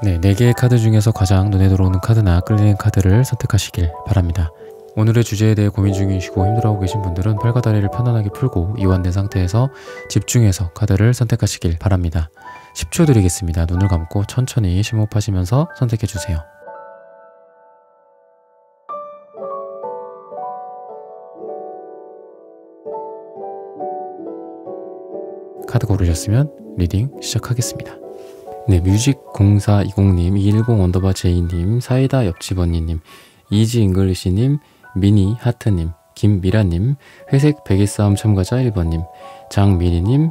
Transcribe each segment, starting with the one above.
네, 4개의 카드 중에서 가장 눈에 들어오는 카드나 끌리는 카드를 선택하시길 바랍니다. 오늘의 주제에 대해 고민 중이시고 힘들어하고 계신 분들은 팔과 다리를 편안하게 풀고 이완된 상태에서 집중해서 카드를 선택하시길 바랍니다. 10초 드리겠습니다. 눈을 감고 천천히 심호흡하시면서 선택해주세요. 카드 고르셨으면 리딩 시작하겠습니다. 네, 뮤직0420님, 210_J님, 사이다 옆집 언니님, 이지잉글리시님, 미니 하트님, 김미라님, 회색 베개싸움 참가자 1번님, 장미리님,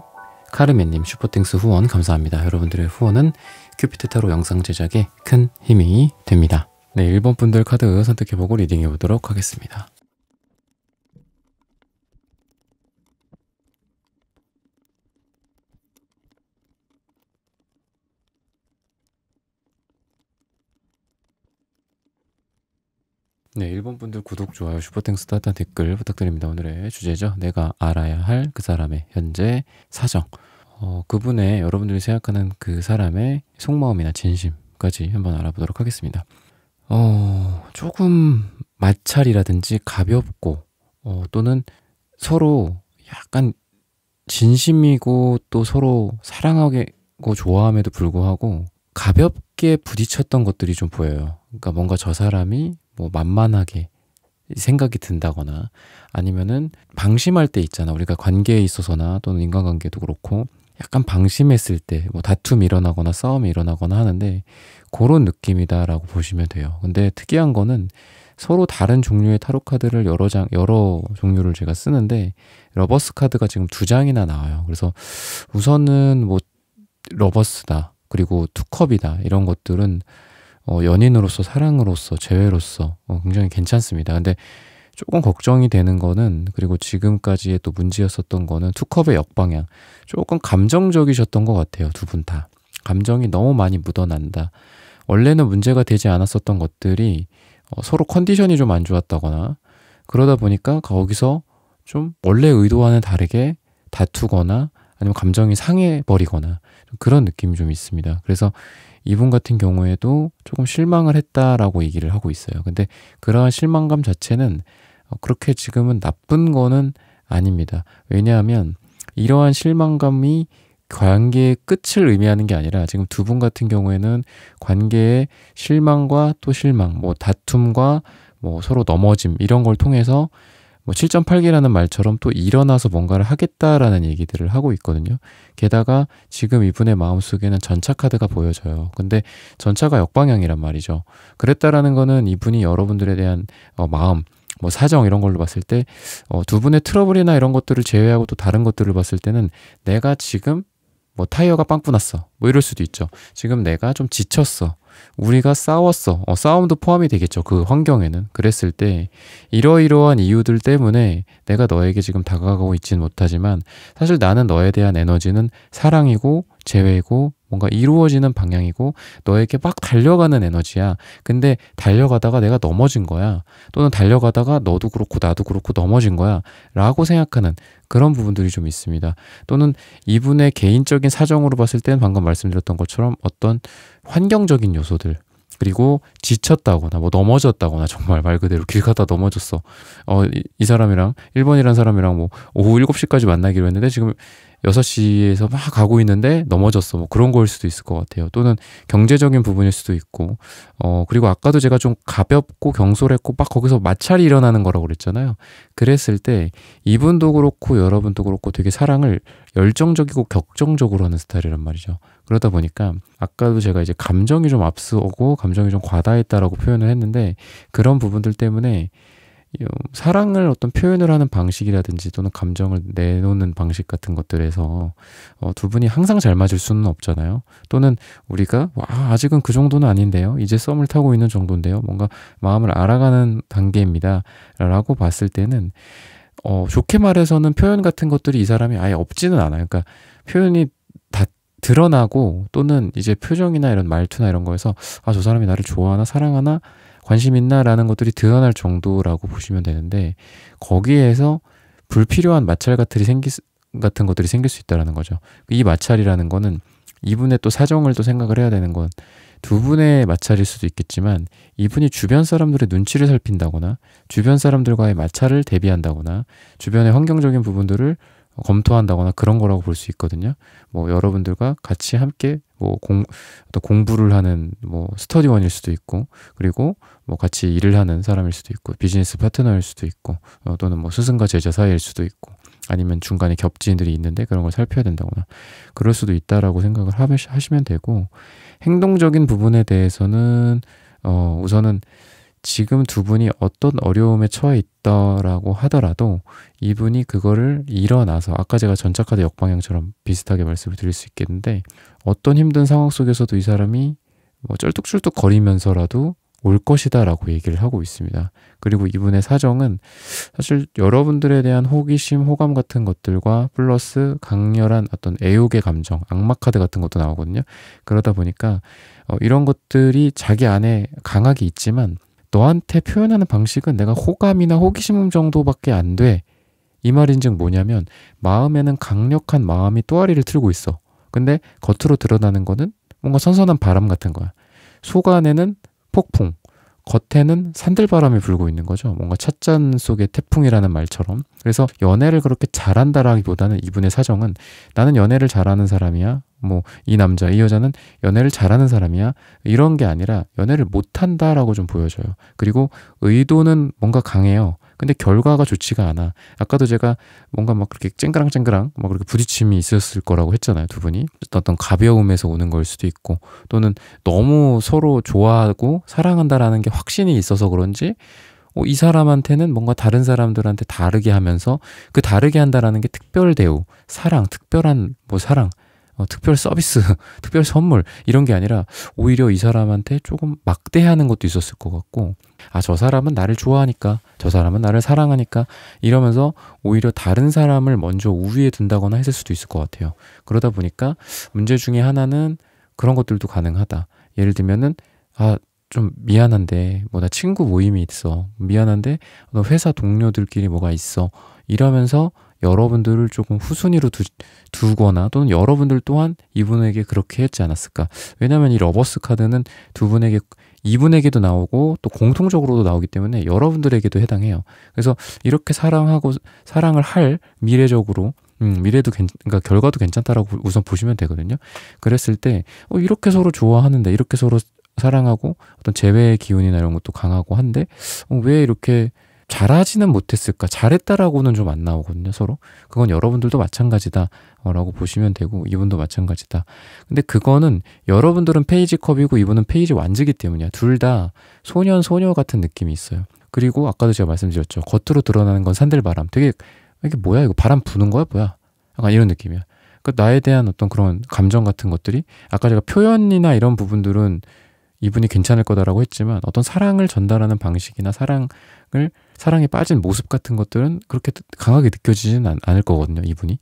카르멘님, 슈퍼땡스 후원 감사합니다. 여러분들의 후원은 큐피트 타로 영상 제작에 큰 힘이 됩니다. 네, 1번 분들 카드 선택해보고 리딩해보도록 하겠습니다. 네, 1번 분들 구독, 좋아요, 슈퍼땡스 따뜻한 댓글 부탁드립니다. 오늘의 주제죠. 내가 알아야 할 그 사람의 현재 사정. 그분의 여러분들이 생각하는 그 사람의 속마음이나 진심까지 한번 알아보도록 하겠습니다. 조금 마찰이라든지 가볍고 또는 서로 약간 진심이고 또 서로 사랑하고 좋아함에도 불구하고 가볍게 부딪혔던 것들이 좀 보여요. 그러니까 뭔가 저 사람이 뭐 만만하게 생각이 든다거나 아니면은 방심할 때 있잖아. 우리가 관계에 있어서나 또는 인간관계도 그렇고 약간 방심했을 때 뭐 다툼이 일어나거나 싸움이 일어나거나 하는데 그런 느낌이다라고 보시면 돼요. 근데 특이한 거는 서로 다른 종류의 타로 카드를 여러 종류를 제가 쓰는데 러버스 카드가 지금 2장이나 나와요. 그래서 우선은 뭐 러버스다 그리고 투컵이다 이런 것들은 연인으로서, 사랑으로서, 재회로서 굉장히 괜찮습니다. 근데 조금 걱정이 되는 거는, 그리고 지금까지의 또 문제였었던 거는 투컵의 역방향. 조금 감정적이셨던 것 같아요. 두 분 다. 감정이 너무 많이 묻어난다. 원래는 문제가 되지 않았었던 것들이 서로 컨디션이 좀 안 좋았다거나 그러다 보니까 거기서 좀 원래 의도와는 다르게 다투거나 아니면 감정이 상해버리거나 그런 느낌이 좀 있습니다. 그래서 이분 같은 경우에도 조금 실망을 했다라고 얘기를 하고 있어요. 근데 그러한 실망감 자체는 그렇게 지금은 나쁜 거는 아닙니다. 왜냐하면 이러한 실망감이 관계의 끝을 의미하는 게 아니라 지금 두 분 같은 경우에는 관계의 실망과 또 실망, 뭐 다툼과 뭐 서로 넘어짐 이런 걸 통해서 뭐 7.8기라는 말처럼 또 일어나서 뭔가를 하겠다라는 얘기들을 하고 있거든요. 게다가 지금 이분의 마음속에는 전차 카드가 보여져요. 근데 전차가 역방향이란 말이죠. 그랬다라는 거는 이분이 여러분들에 대한 마음, 뭐 사정 이런 걸로 봤을 때 두 분의 트러블이나 이런 것들을 제외하고 또 다른 것들을 봤을 때는 내가 지금 뭐 타이어가 빵꾸 났어. 뭐 이럴 수도 있죠. 지금 내가 좀 지쳤어. 우리가 싸웠어. 싸움도 포함이 되겠죠. 그 환경에는. 그랬을 때 이러이러한 이유들 때문에 내가 너에게 지금 다가가고 있지는 못하지만 사실 나는 너에 대한 에너지는 사랑이고 재회고 뭔가 이루어지는 방향이고 너에게 막 달려가는 에너지야. 근데 달려가다가 내가 넘어진 거야. 또는 달려가다가 너도 그렇고 나도 그렇고 넘어진 거야. 라고 생각하는 그런 부분들이 좀 있습니다. 또는 이분의 개인적인 사정으로 봤을 때는 방금 말씀드렸던 것처럼 어떤 환경적인 요소들 그리고 지쳤다거나 뭐 넘어졌다거나 정말 말 그대로 길 가다 넘어졌어. 이 사람이랑 1번이라는 사람이랑 뭐 오후 7시까지 만나기로 했는데 지금 6시에서 막 가고 있는데 넘어졌어. 뭐 그런 거일 수도 있을 것 같아요. 또는 경제적인 부분일 수도 있고 그리고 아까도 제가 좀 가볍고 경솔했고 막 거기서 마찰이 일어나는 거라고 그랬잖아요. 그랬을 때 이분도 그렇고 여러분도 그렇고 되게 사랑을 열정적이고 격정적으로 하는 스타일이란 말이죠. 그러다 보니까 아까도 제가 이제 감정이 좀 앞서고 감정이 좀 과다했다라고 표현을 했는데 그런 부분들 때문에 사랑을 어떤 표현을 하는 방식이라든지 또는 감정을 내놓는 방식 같은 것들에서 두 분이 항상 잘 맞을 수는 없잖아요. 또는 우리가 아직은 그 정도는 아닌데요. 이제 썸을 타고 있는 정도인데요. 뭔가 마음을 알아가는 단계입니다. 라고 봤을 때는 좋게 말해서는 표현 같은 것들이 이 사람이 아예 없지는 않아요. 그러니까 표현이 다 드러나고 또는 이제 표정이나 이런 말투나 이런 거에서 저 사람이 나를 좋아하나 사랑하나 관심 있나 라는 것들이 드러날 정도라고 보시면 되는데 거기에서 불필요한 마찰 같은 것들이 생길 수 있다는 거죠. 이 마찰이라는 거는 이분의 또 사정을 또 생각을 해야 되는 건 두 분의 마찰일 수도 있겠지만 이분이 주변 사람들의 눈치를 살핀다거나 주변 사람들과의 마찰을 대비한다거나 주변의 환경적인 부분들을 검토한다거나 그런 거라고 볼 수 있거든요. 뭐 여러분들과 같이 함께 뭐 어떤 공부를 하는 뭐 스터디원일 수도 있고, 그리고 뭐 같이 일을 하는 사람일 수도 있고, 비즈니스 파트너일 수도 있고, 또는 뭐 스승과 제자 사이일 수도 있고, 아니면 중간에 겹지인들이 있는데 그런 걸 살펴야 된다거나 그럴 수도 있다라고 생각을 하시면 되고, 행동적인 부분에 대해서는 우선은 지금 두 분이 어떤 어려움에 처해 있다라고 하더라도 이분이 그거를 일어나서, 아까 제가 전차카드 역방향처럼 비슷하게 말씀을 드릴 수 있겠는데, 어떤 힘든 상황 속에서도 이 사람이 뭐 쩔뚝쩔뚝 거리면서라도 올 것이다 라고 얘기를 하고 있습니다. 그리고 이분의 사정은 사실 여러분들에 대한 호기심, 호감 같은 것들과 플러스 강렬한 어떤 애욕의 감정, 악마 카드 같은 것도 나오거든요. 그러다 보니까 이런 것들이 자기 안에 강하게 있지만 너한테 표현하는 방식은 내가 호감이나 호기심 정도밖에 안 돼. 이 말인즉 뭐냐면 마음에는 강력한 마음이 또아리를 틀고 있어. 근데 겉으로 드러나는 거는 뭔가 선선한 바람 같은 거야. 속 안에는 폭풍, 겉에는 산들바람이 불고 있는 거죠. 뭔가 찻잔 속의 태풍이라는 말처럼. 그래서 연애를 그렇게 잘한다라기보다는 이분의 사정은 나는 연애를 잘하는 사람이야. 뭐 이 남자, 이 여자는 연애를 잘하는 사람이야. 이런 게 아니라 연애를 못한다라고 좀 보여져요. 그리고 의도는 뭔가 강해요. 근데 결과가 좋지가 않아. 아까도 제가 뭔가 막 그렇게 쨍그랑쨍그랑 막 그렇게 부딪힘이 있었을 거라고 했잖아요. 두 분이. 어떤 가벼움에서 오는 걸 수도 있고, 또는 너무 서로 좋아하고 사랑한다라는 게 확신이 있어서 그런지 이 사람한테는 뭔가 다른 사람들한테 다르게 하면서 그 다르게 한다라는 게 특별 대우, 사랑, 특별한 뭐 사랑, 특별 서비스, 특별 선물 이런 게 아니라 오히려 이 사람한테 조금 막대하는 것도 있었을 것 같고, 저 사람은 나를 좋아하니까, 저 사람은 나를 사랑하니까 이러면서 오히려 다른 사람을 먼저 우위에 둔다거나 했을 수도 있을 것 같아요. 그러다 보니까 문제 중에 하나는 그런 것들도 가능하다. 예를 들면은 좀 미안한데 뭐 나 친구 모임이 있어, 미안한데 너 회사 동료들끼리 뭐가 있어, 이러면서 여러분들을 조금 후순위로 두거나, 또는 여러분들 또한 이분에게 그렇게 했지 않았을까. 왜냐하면 이 러버스 카드는 이분에게도 나오고 또 공통적으로도 나오기 때문에 여러분들에게도 해당해요. 그래서 이렇게 사랑을 할 미래적으로 그러니까 결과도 괜찮다라고 우선 보시면 되거든요. 그랬을 때 이렇게 서로 좋아하는데, 이렇게 서로 사랑하고 어떤 재회의 기운이나 이런 것도 강하고 한데 왜 이렇게 잘하지는 못했을까? 잘했다라고는 좀 안 나오거든요, 서로. 그건 여러분들도 마찬가지다 라고 보시면 되고, 이분도 마찬가지다. 근데 그거는 여러분들은 페이지 컵이고 이분은 페이지 완즈기 때문이야. 둘 다 소년, 소녀 같은 느낌이 있어요. 그리고 아까도 제가 말씀드렸죠. 겉으로 드러나는 건 산들바람. 되게 이게 뭐야? 이거 바람 부는 거야? 뭐야? 약간 이런 느낌이야. 그러니까 나에 대한 어떤 그런 감정 같은 것들이, 아까 제가 표현이나 이런 부분들은 이분이 괜찮을 거다라고 했지만 어떤 사랑을 전달하는 방식이나 사랑에 빠진 모습 같은 것들은 그렇게 강하게 느껴지지는 않을 거거든요, 이분이.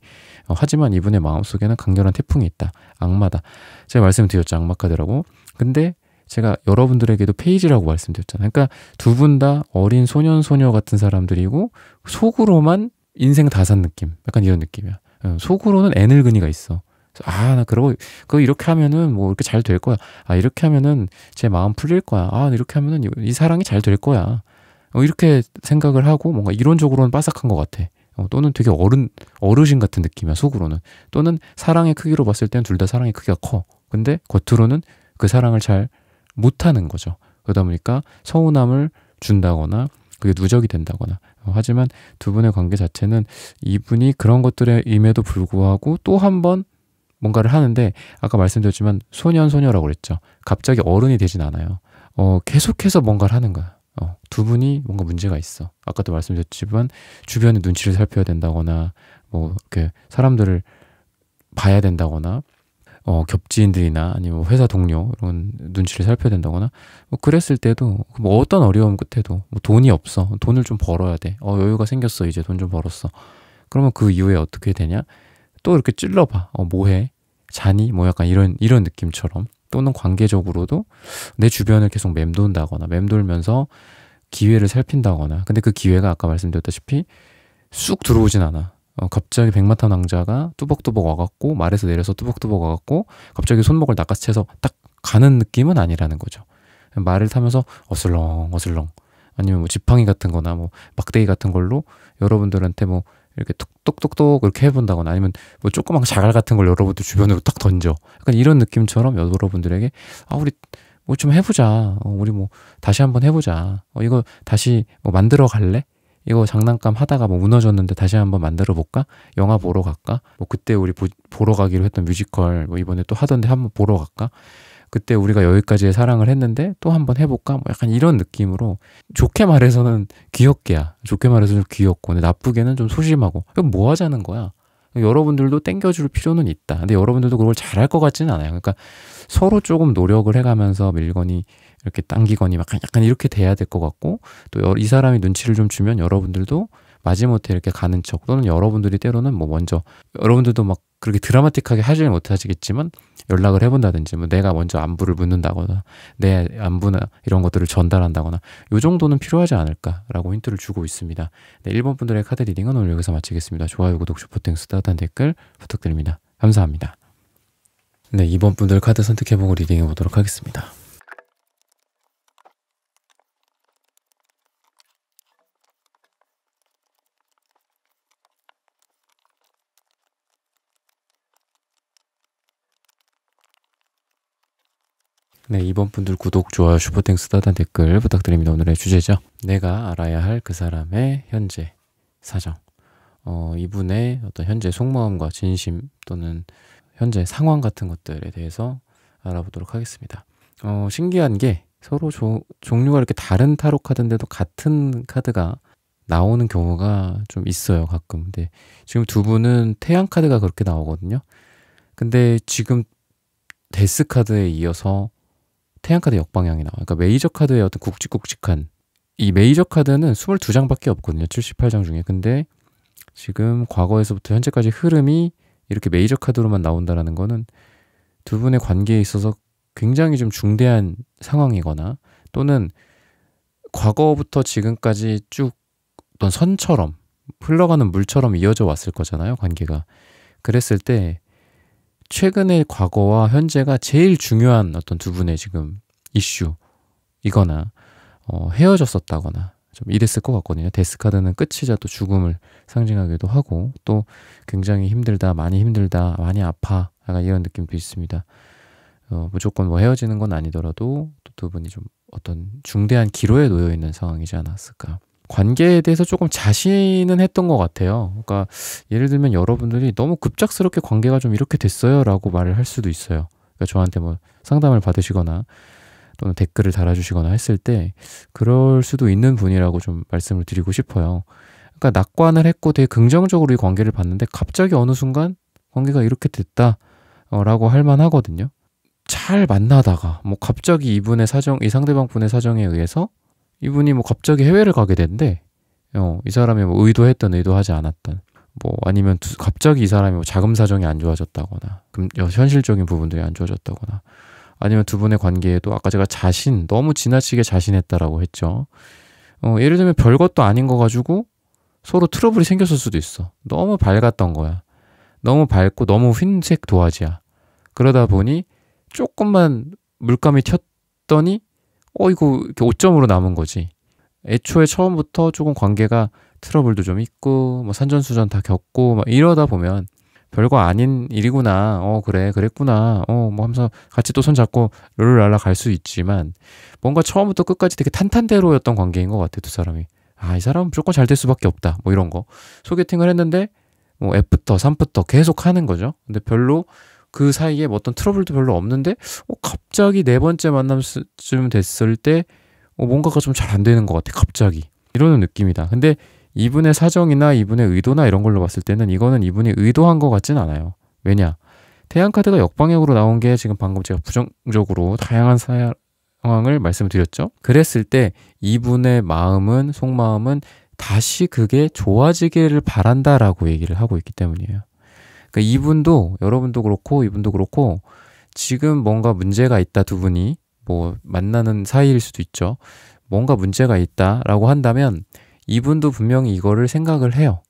하지만 이분의 마음속에는 강렬한 태풍이 있다. 악마다. 제가 말씀드렸죠, 악마 카드라고. 근데 제가 여러분들에게도 페이지라고 말씀드렸잖아요. 그러니까 두 분 다 어린 소년, 소녀 같은 사람들이고 속으로만 인생 다 산 느낌. 약간 이런 느낌이야. 속으로는 애늙은이가 있어. 나 그거 이렇게 하면은 뭐 이렇게 잘 될 거야. 이렇게 하면은 제 마음 풀릴 거야. 이렇게 하면은 이 사랑이 잘 될 거야. 이렇게 생각을 하고 뭔가 이론적으로는 빠삭한 것 같아. 또는 되게 어르신 같은 느낌이야, 속으로는. 또는 사랑의 크기로 봤을 때는 둘 다 사랑의 크기가 커. 근데 겉으로는 그 사랑을 잘 못하는 거죠. 그러다 보니까 서운함을 준다거나 그게 누적이 된다거나. 하지만 두 분의 관계 자체는 이분이 그런 것들에 임에도 불구하고 또 한 번 뭔가를 하는데, 아까 말씀드렸지만 소년, 소녀라고 그랬죠. 갑자기 어른이 되진 않아요. 계속해서 뭔가를 하는 거야. 두 분이 뭔가 문제가 있어. 아까도 말씀드렸지만 주변의 눈치를 살펴야 된다거나, 뭐 이렇게 사람들을 봐야 된다거나, 겹지인들이나 아니면 회사 동료 이런 눈치를 살펴야 된다거나, 뭐 그랬을 때도 뭐 어떤 어려움 끝에도 뭐 돈이 없어. 돈을 좀 벌어야 돼. 여유가 생겼어. 이제 돈 좀 벌었어. 그러면 그 이후에 어떻게 되냐? 또 이렇게 찔러봐. 뭐해? 자니? 뭐 약간 이런 느낌처럼. 또는 관계적으로도 내 주변을 계속 맴돌면서 기회를 살핀다거나. 근데 그 기회가 아까 말씀드렸다시피 쑥 들어오진 않아. 갑자기 백마탄 왕자가 뚜벅뚜벅 와갖고, 말에서 내려서 뚜벅뚜벅 와갖고 갑자기 손목을 낚아채서 딱 가는 느낌은 아니라는 거죠. 말을 타면서 어슬렁 어슬렁 아니면 뭐 지팡이 같은 거나 뭐 막대기 같은 걸로 여러분들한테 뭐 이렇게 톡톡톡톡 이렇게 해본다거나 아니면 뭐 조그만 자갈 같은 걸 여러분들 주변으로 딱 던져. 약간 이런 느낌처럼 여러분들에게 우리 뭐 좀 해보자. 우리 뭐 다시 한번 해보자. 이거 다시 뭐 만들어 갈래? 이거 장난감 하다가 뭐 무너졌는데 다시 한번 만들어 볼까? 영화 보러 갈까? 뭐 그때 우리 보러 가기로 했던 뮤지컬 뭐 이번에 또 하던데 한번 보러 갈까? 그때 우리가 여기까지의 사랑을 했는데 또 한번 해볼까? 뭐 약간 이런 느낌으로 좋게 말해서는 귀엽게야. 좋게 말해서는 좀 귀엽고 근데 나쁘게는 좀 소심하고 이건 뭐 하자는 거야? 여러분들도 땡겨줄 필요는 있다. 근데 여러분들도 그걸 잘할 것 같지는 않아요. 그러니까 서로 조금 노력을 해가면서 밀거니 이렇게 당기거니 약간 이렇게 돼야 될 것 같고 또 이 사람이 눈치를 좀 주면 여러분들도 마지못해 이렇게 가는 척 또는 여러분들이 때로는 뭐 먼저 여러분들도 막 그렇게 드라마틱하게 하지는 못하시겠지만 연락을 해본다든지 뭐 내가 먼저 안부를 묻는다거나 내 안부나 이런 것들을 전달한다거나 요 정도는 필요하지 않을까라고 힌트를 주고 있습니다. 네, 1번 분들의 카드 리딩은 오늘 여기서 마치겠습니다. 좋아요, 구독, 슈퍼땡스, 따뜻한 댓글 부탁드립니다. 감사합니다. 네, 2번 분들 카드 선택해보고 리딩해보도록 하겠습니다. 네, 2번 분들 구독, 좋아요, 슈퍼땡스, 따뜻한 댓글 부탁드립니다. 오늘의 주제죠. 내가 알아야 할 그 사람의 현재 사정. 이분의 어떤 현재 속마음과 진심 또는 현재 상황 같은 것들에 대해서 알아보도록 하겠습니다. 신기한 게 서로 종류가 이렇게 다른 타로 카드인데도 같은 카드가 나오는 경우가 좀 있어요, 가끔. 근데 지금 두 분은 태양 카드가 그렇게 나오거든요. 근데 지금 데스 카드에 이어서 태양 카드 역방향이 나와요. 그러니까 메이저 카드의 어떤 굵직굵직한 이 메이저 카드는 22장밖에 없거든요. 78장 중에. 근데 지금 과거에서부터 현재까지 흐름이 이렇게 메이저 카드로만 나온다라는 거는 두 분의 관계에 있어서 굉장히 좀 중대한 상황이거나 또는 과거부터 지금까지 쭉 어떤 선처럼 흘러가는 물처럼 이어져 왔을 거잖아요, 관계가. 그랬을 때 최근의 과거와 현재가 제일 중요한 어떤 두 분의 지금 이슈이거나 헤어졌었다거나 좀 이랬을 것 같거든요. 데스카드는 끝이자 또 죽음을 상징하기도 하고 또 굉장히 힘들다, 많이 힘들다, 많이 아파 약간 이런 느낌도 있습니다. 무조건 뭐 헤어지는 건 아니더라도 또 두 분이 좀 어떤 중대한 기로에 놓여 있는 상황이지 않았을까. 관계에 대해서 조금 자신은 했던 것 같아요. 그러니까 예를 들면 여러분들이 너무 급작스럽게 관계가 좀 이렇게 됐어요 라고 말을 할 수도 있어요. 그러니까 저한테 뭐 상담을 받으시거나 또는 댓글을 달아주시거나 했을 때 그럴 수도 있는 분이라고 좀 말씀을 드리고 싶어요. 그러니까 낙관을 했고 되게 긍정적으로 이 관계를 봤는데 갑자기 어느 순간 관계가 이렇게 됐다 라고 할 만하거든요. 잘 만나다가 뭐 갑자기 이분의 사정, 이 상대방 분의 사정에 의해서 이분이 뭐 갑자기 해외를 가게 된대. 이 사람이 뭐 의도했던 의도하지 않았던 뭐 아니면 갑자기 이 사람이 뭐 자금 사정이 안 좋아졌다거나 현실적인 부분들이 안 좋아졌다거나 아니면 두 분의 관계에도 아까 제가 너무 지나치게 자신했다라고 했죠. 예를 들면 별것도 아닌 거 가지고 서로 트러블이 생겼을 수도 있어. 너무 밝았던 거야. 너무 밝고 너무 흰색 도화지야. 그러다 보니 조금만 물감이 튀었더니 이거 이렇게 5점으로 남은 거지. 애초에 처음부터 조금 관계가 트러블도 좀 있고 뭐 산전수전 다 겪고 막 이러다 보면 별거 아닌 일이구나. 그래 그랬구나. 뭐 하면서 같이 또 손잡고 룰루랄라 갈 수 있지만 뭔가 처음부터 끝까지 되게 탄탄대로였던 관계인 것 같아. 두 사람이. 이 사람은 무조건 잘 될 수밖에 없다. 뭐 이런 거. 소개팅을 했는데 뭐 F부터 3부터 계속 하는 거죠. 근데 별로 그 사이에 뭐 어떤 트러블도 별로 없는데 갑자기 네 번째 만남쯤 됐을 때 뭔가가 좀 잘 안 되는 것 같아. 갑자기. 이러는 느낌이다. 근데 이분의 사정이나 이분의 의도나 이런 걸로 봤을 때는 이거는 이분이 의도한 것 같진 않아요. 왜냐? 태양카드가 역방향으로 나온 게 지금 방금 제가 부정적으로 다양한 상황을 말씀드렸죠. 그랬을 때 이분의 마음은, 속마음은 다시 그게 좋아지기를 바란다라고 얘기를 하고 있기 때문이에요. 그러니까 이분도, 여러분도 그렇고 이분도 그렇고 지금 뭔가 문제가 있다, 두 분이 뭐 만나는 사이일 수도 있죠. 뭔가 문제가 있다라고 한다면 이분도 분명히 이거를 생각을 해요.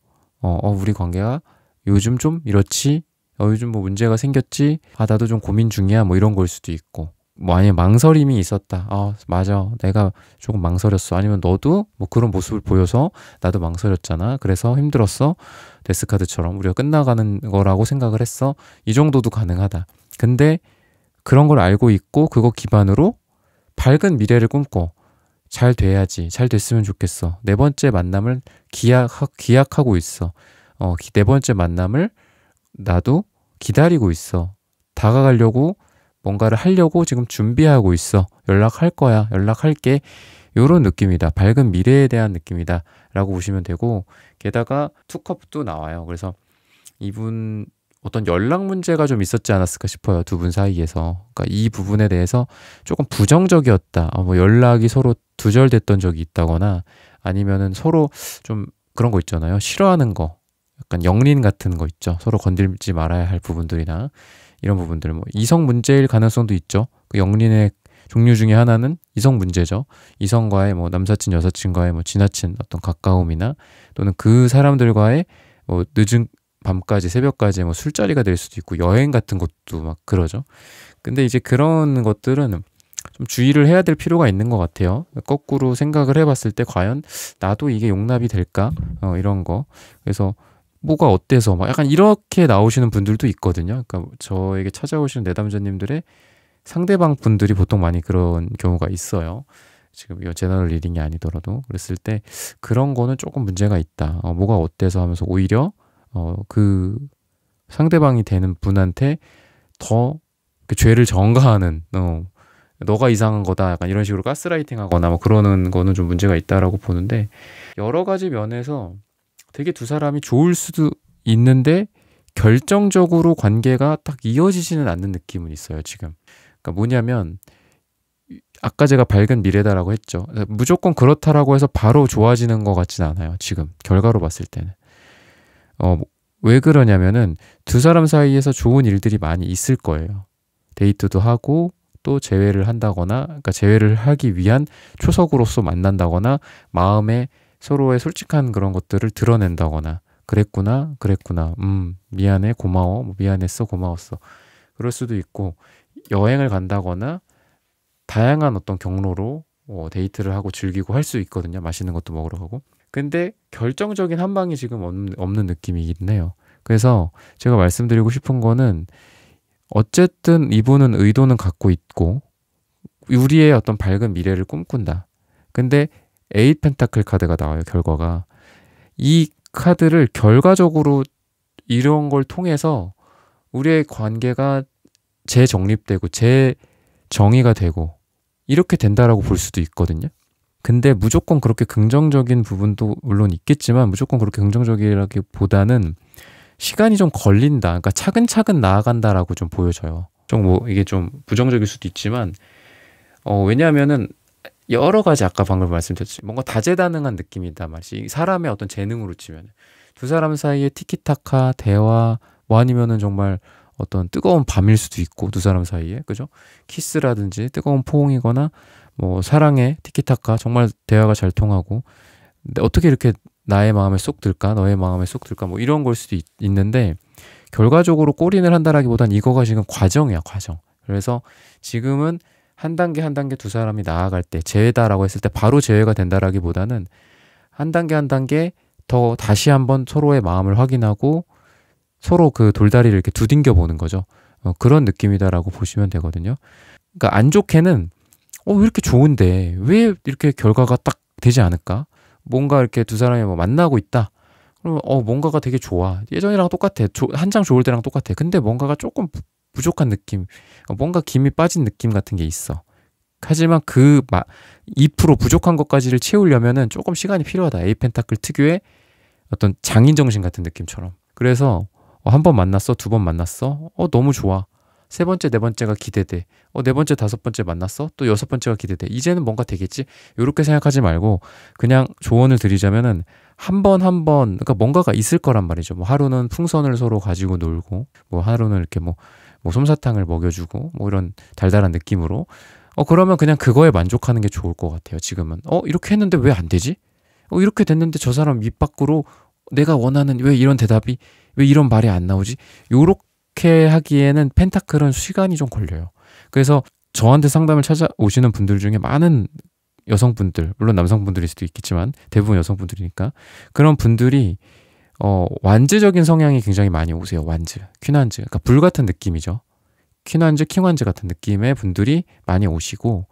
우리 관계가 요즘 좀 이렇지? 요즘 뭐 문제가 생겼지? 나도 좀 고민 중이야. 뭐 이런 걸 수도 있고. 아니면 망설임이 있었다. 맞아. 내가 조금 망설였어. 아니면 너도 뭐 그런 모습을 보여서 나도 망설였잖아. 그래서 힘들었어. 데스카드처럼 우리가 끝나가는 거라고 생각을 했어. 이 정도도 가능하다. 근데 그런 걸 알고 있고 그거 기반으로 밝은 미래를 꿈꿔. 잘 돼야지. 잘 됐으면 좋겠어. 네 번째 만남을 기약하고 있어. 네 번째 만남을 나도 기다리고 있어. 다가가려고 뭔가를 하려고 지금 준비하고 있어. 연락할 거야. 연락할게. 요런 느낌이다. 밝은 미래에 대한 느낌이다. 라고 보시면 되고, 게다가 투컵도 나와요. 그래서 이분 어떤 연락 문제가 좀 있었지 않았을까 싶어요. 두 분 사이에서. 그러니까 이 부분에 대해서 조금 부정적이었다. 뭐 연락이 서로 두절됐던 적이 있다거나 아니면은 서로 좀 그런 거 있잖아요. 싫어하는 거. 약간 영린 같은 거 있죠. 서로 건들지 말아야 할 부분들이나 이런 부분들. 뭐 이성 문제일 가능성도 있죠. 그 영린의 종류 중에 하나는 이성 문제죠. 이성과의 뭐 남사친, 여사친과의 뭐 지나친 어떤 가까움이나 또는 그 사람들과의 뭐 늦은 밤까지 새벽까지 뭐 술자리가 될 수도 있고 여행 같은 것도 막 그러죠. 근데 이제 그런 것들은 좀 주의를 해야 될 필요가 있는 것 같아요. 거꾸로 생각을 해봤을 때 과연 나도 이게 용납이 될까? 이런 거. 그래서 뭐가 어때서 막 약간 이렇게 나오시는 분들도 있거든요. 그러니까 저에게 찾아오시는 내담자님들의 상대방 분들이 보통 많이 그런 경우가 있어요. 지금 이 제너럴 리딩이 아니더라도 그랬을 때 그런 거는 조금 문제가 있다. 뭐가 어때서 하면서 오히려 그 상대방이 되는 분한테 더 그 죄를 전가하는 너가 이상한 거다 약간 이런 식으로 가스라이팅 하거나 뭐 그러는 거는 좀 문제가 있다라고 보는데, 여러 가지 면에서 되게 두 사람이 좋을 수도 있는데 결정적으로 관계가 딱 이어지지는 않는 느낌은 있어요 지금. 그러니까 뭐냐면 아까 제가 밝은 미래다라고 했죠. 무조건 그렇다라고 해서 바로 좋아지는 것 같진 않아요 지금 결과로 봤을 때는. 왜 그러냐면은 두 사람 사이에서 좋은 일들이 많이 있을 거예요. 데이트도 하고 또 재회를 한다거나, 그러니까 재회를 하기 위한 초석으로서 만난다거나, 마음에 서로의 솔직한 그런 것들을 드러낸다거나, 그랬구나, 미안해, 고마워, 뭐 미안했어, 고마웠어. 그럴 수도 있고, 여행을 간다거나, 다양한 어떤 경로로 데이트를 하고 즐기고 할 수 있거든요. 맛있는 것도 먹으러 가고. 근데 결정적인 한 방이 지금 없는 느낌이긴 해요. 그래서 제가 말씀드리고 싶은 거는 어쨌든 이분은 의도는 갖고 있고 우리의 어떤 밝은 미래를 꿈꾼다. 근데 에잇 펜타클 카드가 나와요. 결과가. 이 카드를 결과적으로 이런 걸 통해서 우리의 관계가 재정립되고 재정의가 되고 이렇게 된다라고 볼 수도 있거든요. 근데 무조건 그렇게 긍정적인 부분도 물론 있겠지만 무조건 그렇게 긍정적이라기보다는 시간이 좀 걸린다. 그러니까 차근차근 나아간다라고 좀 보여져요. 좀 뭐 이게 좀 부정적일 수도 있지만 왜냐하면은 여러 가지 아까 방금 말씀드렸듯이 뭔가 다재다능한 느낌이다 말이지. 사람의 어떤 재능으로 치면 두 사람 사이에 티키타카 대화 뭐 아니면은 정말 어떤 뜨거운 밤일 수도 있고 두 사람 사이에 그죠? 키스라든지 뜨거운 포옹이거나 뭐 사랑의 티키타카 정말 대화가 잘 통하고 근데 어떻게 이렇게 나의 마음에 쏙 들까? 너의 마음에 쏙 들까? 뭐 이런 걸 수도 있는데 결과적으로 골인을 한다라기보단 이거가 지금 과정이야, 과정. 그래서 지금은 한 단계 한 단계 두 사람이 나아갈 때 재회다라고 했을 때 바로 재회가 된다라기보다는 한 단계 한 단계 더 다시 한번 서로의 마음을 확인하고 서로 그 돌다리를 이렇게 두딩겨 보는 거죠. 그런 느낌이다라고 보시면 되거든요. 그러니까 안 좋게는 왜 이렇게 좋은데 왜 이렇게 결과가 딱 되지 않을까? 뭔가 이렇게 두 사람이 뭐 만나고 있다. 그러면 뭔가가 되게 좋아. 예전이랑 똑같아. 한창 좋을 때랑 똑같아. 근데 뭔가가 조금 부족한 느낌, 뭔가 김이 빠진 느낌 같은 게 있어. 하지만 그 2% 부족한 것까지를 채우려면은 조금 시간이 필요하다. 에이 펜타클 특유의 어떤 장인 정신 같은 느낌처럼. 그래서 한 번 만났어, 두 번 만났어, 너무 좋아. 세 번째, 네 번째가 기대돼. 네 번째, 다섯 번째 만났어? 또 여섯 번째가 기대돼. 이제는 뭔가 되겠지? 요렇게 생각하지 말고 그냥 조언을 드리자면은 한 번, 그러니까 뭔가가 있을 거란 말이죠. 뭐 하루는 풍선을 서로 가지고 놀고, 뭐 하루는 이렇게 뭐 솜사탕을 먹여주고, 뭐 이런 달달한 느낌으로. 그러면 그냥 그거에 만족하는 게 좋을 것 같아요. 지금은. 이렇게 했는데 왜 안 되지? 이렇게 됐는데 저 사람 입 밖으로 내가 원하는 왜 이런 대답이, 왜 이런 말이 안 나오지? 요렇게 하기에는 펜타클은 시간이 좀 걸려요. 그래서 저한테 상담을 찾아오시는 분들 중에 많은 여성분들, 물론 남성분들일 수도 있겠지만 대부분 여성분들이니까 그런 분들이 완즈적인 성향이 굉장히 많이 오세요. 완즈, 퀸완즈. 그러니까 불 같은 느낌이죠. 퀸완즈, 킹완즈 같은 느낌의 분들이 많이 오시고,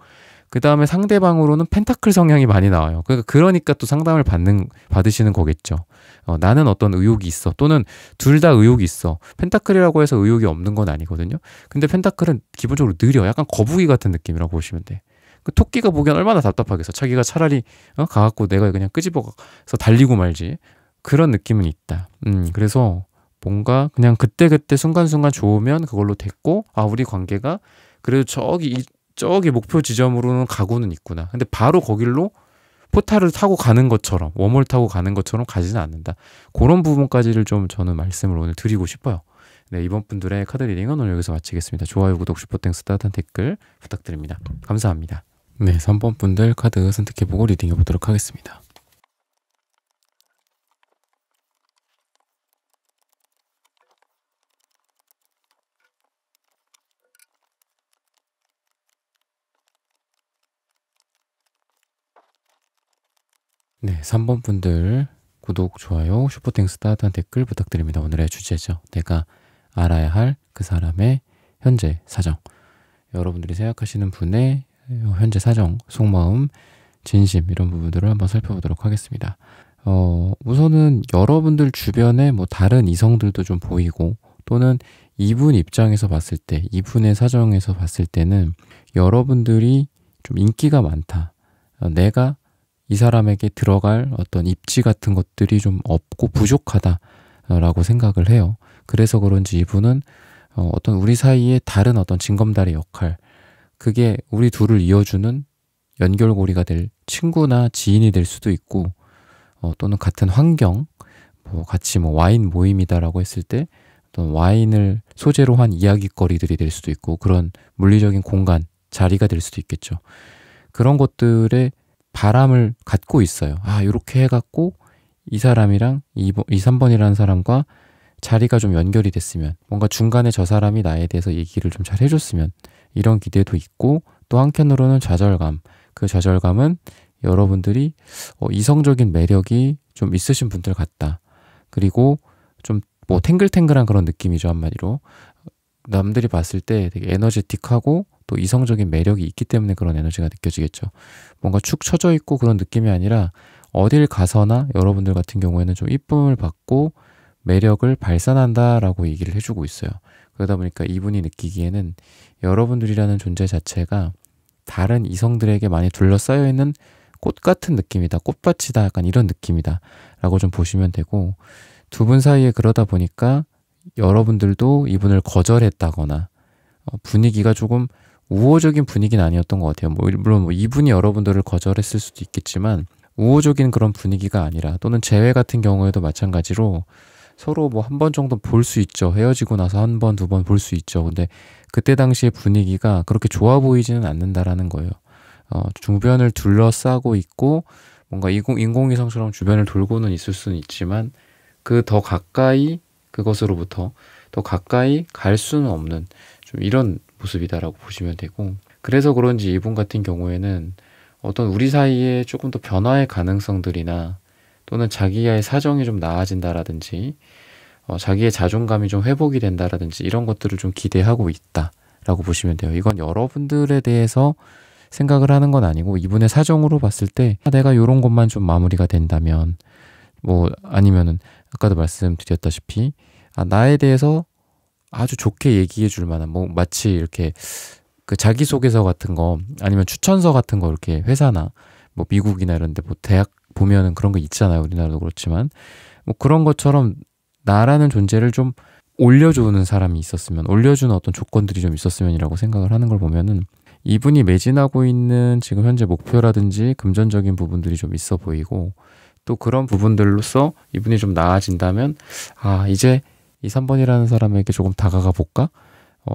그 다음에 상대방으로는 펜타클 성향이 많이 나와요. 그러니까 또 상담을 받으시는 거겠죠. 나는 어떤 의욕이 있어. 또는 둘 다 의욕이 있어. 펜타클이라고 해서 의욕이 없는 건 아니거든요. 근데 펜타클은 기본적으로 느려. 약간 거북이 같은 느낌이라고 보시면 돼. 그 토끼가 보기엔 얼마나 답답하겠어. 자기가 차라리 가갖고 내가 그냥 끄집어서 달리고 말지. 그런 느낌은 있다. 그래서 뭔가 그냥 그때그때 순간순간 좋으면 그걸로 됐고, 아, 우리 관계가 그래도 저기 목표 지점으로는 가고는 있구나. 근데 바로 거길로 포탈을 타고 가는 것처럼, 웜홀 타고 가는 것처럼 가지는 않는다. 그런 부분까지를 좀 저는 말씀을 오늘 드리고 싶어요. 네, 이번 분들의 카드 리딩은 오늘 여기서 마치겠습니다. 좋아요, 구독, 슈퍼땡스, 따뜻한 댓글 부탁드립니다. 감사합니다. 네, 3번 분들 카드 선택해보고 리딩해보도록 하겠습니다. 네, 3번 분들 구독, 좋아요, 슈퍼땡스, 따뜻한 댓글 부탁드립니다. 오늘의 주제죠. 내가 알아야 할 그 사람의 현재 사정. 여러분들이 생각하시는 분의 현재 사정, 속마음, 진심 이런 부분들을 한번 살펴보도록 하겠습니다. 우선은 여러분들 주변에 뭐 다른 이성들도 좀 보이고, 또는 이분 입장에서 봤을 때, 이분의 사정에서 봤을 때는 여러분들이 좀 인기가 많다. 내가 이 사람에게 들어갈 어떤 입지 같은 것들이 좀 없고 부족하다라고 생각을 해요. 그래서 그런지 이분은 어떤 우리 사이에 다른 어떤 징검다리 역할, 그게 우리 둘을 이어주는 연결고리가 될 친구나 지인이 될 수도 있고, 또는 같은 환경, 뭐 같이 뭐 와인 모임이다라고 했을 때 어떤 와인을 소재로 한 이야기거리들이 될 수도 있고, 그런 물리적인 공간, 자리가 될 수도 있겠죠. 그런 것들에 바람을 갖고 있어요. 아, 이렇게 해갖고 이 사람이랑 3번이라는 사람과 자리가 좀 연결이 됐으면, 뭔가 중간에 저 사람이 나에 대해서 얘기를 좀 잘 해줬으면, 이런 기대도 있고, 또 한편으로는 좌절감. 그 좌절감은 여러분들이 이성적인 매력이 좀 있으신 분들 같다. 그리고 좀 뭐 탱글탱글한 그런 느낌이죠, 한마디로. 남들이 봤을 때 되게 에너제틱하고 또 이성적인 매력이 있기 때문에 그런 에너지가 느껴지겠죠. 뭔가 축 처져 있고 그런 느낌이 아니라 어딜 가서나 여러분들 같은 경우에는 좀 이쁨을 받고 매력을 발산한다라고 얘기를 해주고 있어요. 그러다 보니까 이분이 느끼기에는 여러분들이라는 존재 자체가 다른 이성들에게 많이 둘러싸여 있는 꽃 같은 느낌이다. 꽃밭이다. 약간 이런 느낌이다. 라고 좀 보시면 되고, 두 분 사이에 그러다 보니까 여러분들도 이분을 거절했다거나 분위기가 조금 우호적인 분위기는 아니었던 것 같아요. 물론 이분이 여러분들을 거절했을 수도 있겠지만 우호적인 그런 분위기가 아니라, 또는 재회 같은 경우에도 마찬가지로 서로 뭐 한 번 정도 볼 수 있죠. 헤어지고 나서 한 번, 두 번 볼 수 있죠. 근데 그때 당시의 분위기가 그렇게 좋아 보이지는 않는다라는 거예요. 주변을 둘러싸고 있고 뭔가 인공위성처럼 주변을 돌고는 있을 수는 있지만, 그 더 가까이, 그것으로부터 더 가까이 갈 수는 없는 좀 이런 모습이다라고 보시면 되고, 그래서 그런지 이분 같은 경우에는 어떤 우리 사이에 조금 더 변화의 가능성들이나, 또는 자기의 사정이 좀 나아진다라든지, 자기의 자존감이 좀 회복이 된다라든지, 이런 것들을 좀 기대하고 있다라고 보시면 돼요. 이건 여러분들에 대해서 생각을 하는 건 아니고, 이분의 사정으로 봤을 때 내가 이런 것만 좀 마무리가 된다면, 뭐 아니면은 아까도 말씀드렸다시피 나에 대해서 아주 좋게 얘기해 줄 만한, 뭐 마치 이렇게 그 자기소개서 같은 거, 아니면 추천서 같은 거, 이렇게 회사나 뭐 미국이나 이런 데 뭐 대학 보면은 그런 거 있잖아요. 우리나라도 그렇지만 뭐 그런 것처럼 나라는 존재를 좀 올려주는 사람이 있었으면, 올려주는 어떤 조건들이 좀 있었으면이라고 생각을 하는 걸 보면은, 이분이 매진하고 있는 지금 현재 목표라든지 금전적인 부분들이 좀 있어 보이고, 또 그런 부분들로서 이분이 좀 나아진다면, 이제 이 3번이라는 사람에게 조금 다가가 볼까?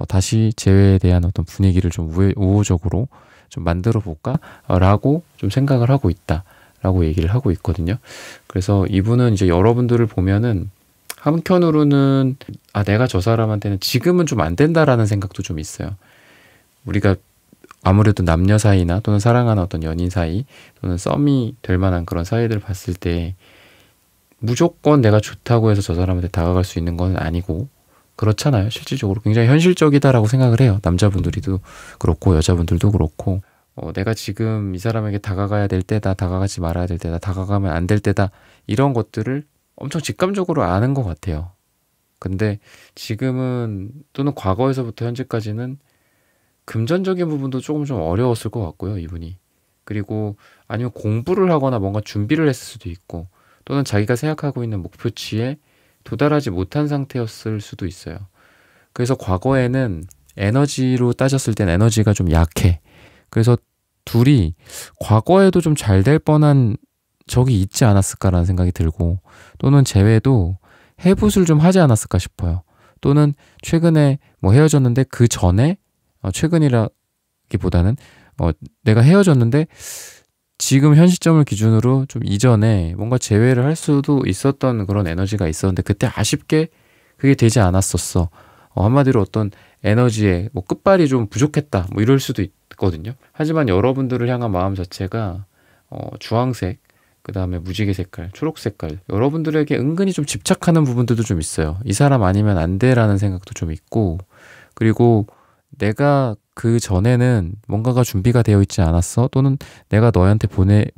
다시 재회에 대한 어떤 분위기를 좀 우호적으로 좀 만들어 볼까? 라고 좀 생각을 하고 있다 라고 얘기를 하고 있거든요. 그래서 이분은 이제 여러분들을 보면은 한편으로는 내가 저 사람한테는 지금은 좀 안 된다라는 생각도 좀 있어요. 우리가 아무래도 남녀 사이나 또는 사랑하는 어떤 연인 사이 또는 썸이 될 만한 그런 사이들 봤을 때 무조건 내가 좋다고 해서 저 사람한테 다가갈 수 있는 건 아니고 그렇잖아요. 실질적으로 굉장히 현실적이다라고 생각을 해요. 남자분들도 그렇고 여자분들도 그렇고 내가 지금 이 사람에게 다가가야 될 때다, 다가가지 말아야 될 때다, 다가가면 안 될 때다 이런 것들을 엄청 직감적으로 아는 것 같아요. 근데 지금은 또는 과거에서부터 현재까지는 금전적인 부분도 조금 좀 어려웠을 것 같고요, 이분이. 그리고 아니면 공부를 하거나 뭔가 준비를 했을 수도 있고 또는 자기가 생각하고 있는 목표치에 도달하지 못한 상태였을 수도 있어요. 그래서 과거에는 에너지로 따졌을 땐 에너지가 좀 약해. 그래서 둘이 과거에도 좀 잘 될 뻔한 적이 있지 않았을까라는 생각이 들고 또는 재회도 해붓을 좀 하지 않았을까 싶어요. 또는 최근에 뭐 헤어졌는데 그 전에 최근이라기보다는 내가 헤어졌는데 지금 현 시점을 기준으로 좀 이전에 뭔가 재회를 할 수도 있었던 그런 에너지가 있었는데 그때 아쉽게 그게 되지 않았었어. 한마디로 어떤 에너지의 뭐 끝발이 좀 부족했다 뭐 이럴 수도 있거든요. 하지만 여러분들을 향한 마음 자체가 주황색, 그 다음에 무지개 색깔, 초록 색깔 여러분들에게 은근히 좀 집착하는 부분들도 좀 있어요. 이 사람 아니면 안 돼라는 생각도 좀 있고 그리고 내가 그 전에는 뭔가가 준비가 되어 있지 않았어 또는 내가 너한테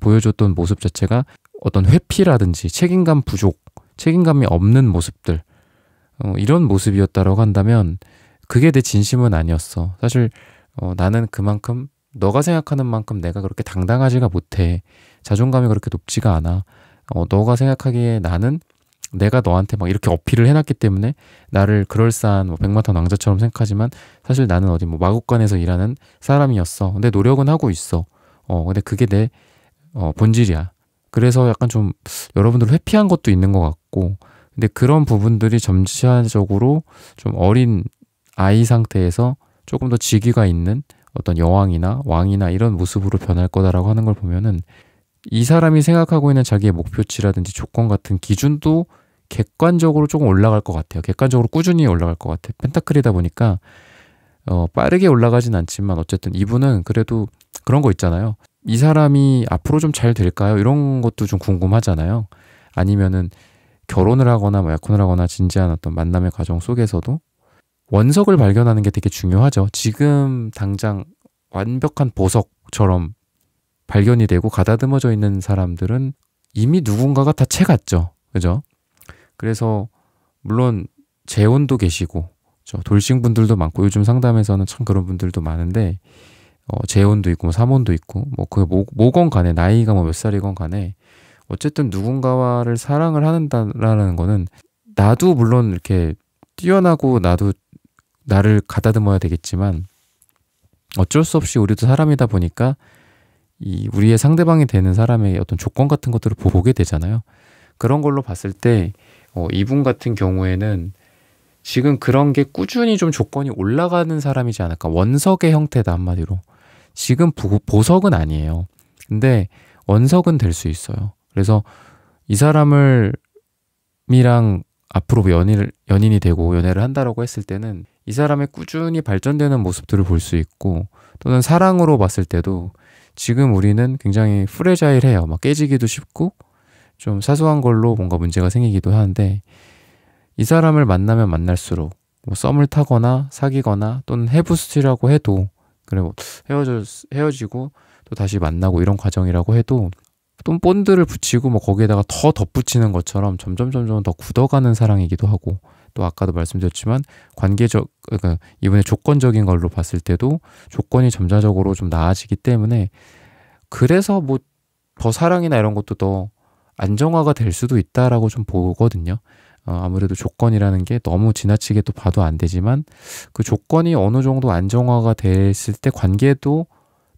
보여줬던 모습 자체가 어떤 회피라든지 책임감 부족, 책임감이 없는 모습들 이런 모습이었다라고 한다면 그게 내 진심은 아니었어. 사실 나는 그만큼 너가 생각하는 만큼 내가 그렇게 당당하지가 못해. 자존감이 그렇게 높지가 않아. 너가 생각하기에 나는 내가 너한테 막 이렇게 어필을 해놨기 때문에 나를 그럴싸한 뭐 백마탄 왕자처럼 생각하지만 사실 나는 어디 뭐 마국간에서 일하는 사람이었어. 근데 노력은 하고 있어. 근데 그게 내 본질이야. 그래서 약간 좀 여러분들 회피한 것도 있는 것 같고 근데 그런 부분들이 점차적으로 좀 어린 아이 상태에서 조금 더 직위가 있는 어떤 여왕이나 왕이나 이런 모습으로 변할 거다라고 하는 걸 보면은 이 사람이 생각하고 있는 자기의 목표치라든지 조건 같은 기준도 객관적으로 조금 올라갈 것 같아요. 객관적으로 꾸준히 올라갈 것 같아요. 펜타클이다 보니까 빠르게 올라가진 않지만 어쨌든 이분은 그래도 그런 거 있잖아요. 이 사람이 앞으로 좀 잘 될까요? 이런 것도 좀 궁금하잖아요. 아니면은 결혼을 하거나 뭐 약혼을 하거나 진지한 어떤 만남의 과정 속에서도 원석을 발견하는 게 되게 중요하죠. 지금 당장 완벽한 보석처럼 발견이 되고 가다듬어져 있는 사람들은 이미 누군가가 다 채갔죠. 그죠? 그래서 물론 재혼도 계시고 돌싱분들도 많고 요즘 상담에서는 참 그런 분들도 많은데 재혼도 있고 뭐 삼혼도 있고 뭐 그게 뭐건 간에 나이가 뭐 몇 살이건 간에 어쨌든 누군가를 사랑을 한다라는 거는 나도 물론 이렇게 뛰어나고 나도 나를 가다듬어야 되겠지만 어쩔 수 없이 우리도 사람이다 보니까 이 우리의 상대방이 되는 사람의 어떤 조건 같은 것들을 보게 되잖아요. 그런 걸로 봤을 때 이분 같은 경우에는 지금 그런 게 꾸준히 좀 조건이 올라가는 사람이지 않을까. 원석의 형태다 한마디로. 지금 보석은 아니에요. 근데 원석은 될 수 있어요. 그래서 이 사람이랑 앞으로 연인이 되고 연애를 한다라고 했을 때는 이 사람의 꾸준히 발전되는 모습들을 볼 수 있고 또는 사랑으로 봤을 때도 지금 우리는 굉장히 프레자일해요. 막 깨지기도 쉽고 좀 사소한 걸로 뭔가 문제가 생기기도 하는데 이 사람을 만나면 만날수록 뭐 썸을 타거나 사귀거나 또는 해부스티라고 해도 그래 뭐 헤어지고 또 다시 만나고 이런 과정이라고 해도 또 본드를 붙이고 뭐 거기에다가 더 덧붙이는 것처럼 점점 더 굳어가는 사랑이기도 하고 또 아까도 말씀드렸지만 그러니까 이번에 조건적인 걸로 봤을 때도 조건이 점차적으로 좀 나아지기 때문에 그래서 뭐 더 사랑이나 이런 것도 더 안정화가 될 수도 있다라고 좀 보거든요. 아무래도 조건이라는 게 너무 지나치게 또 봐도 안 되지만 그 조건이 어느 정도 안정화가 됐을 때 관계도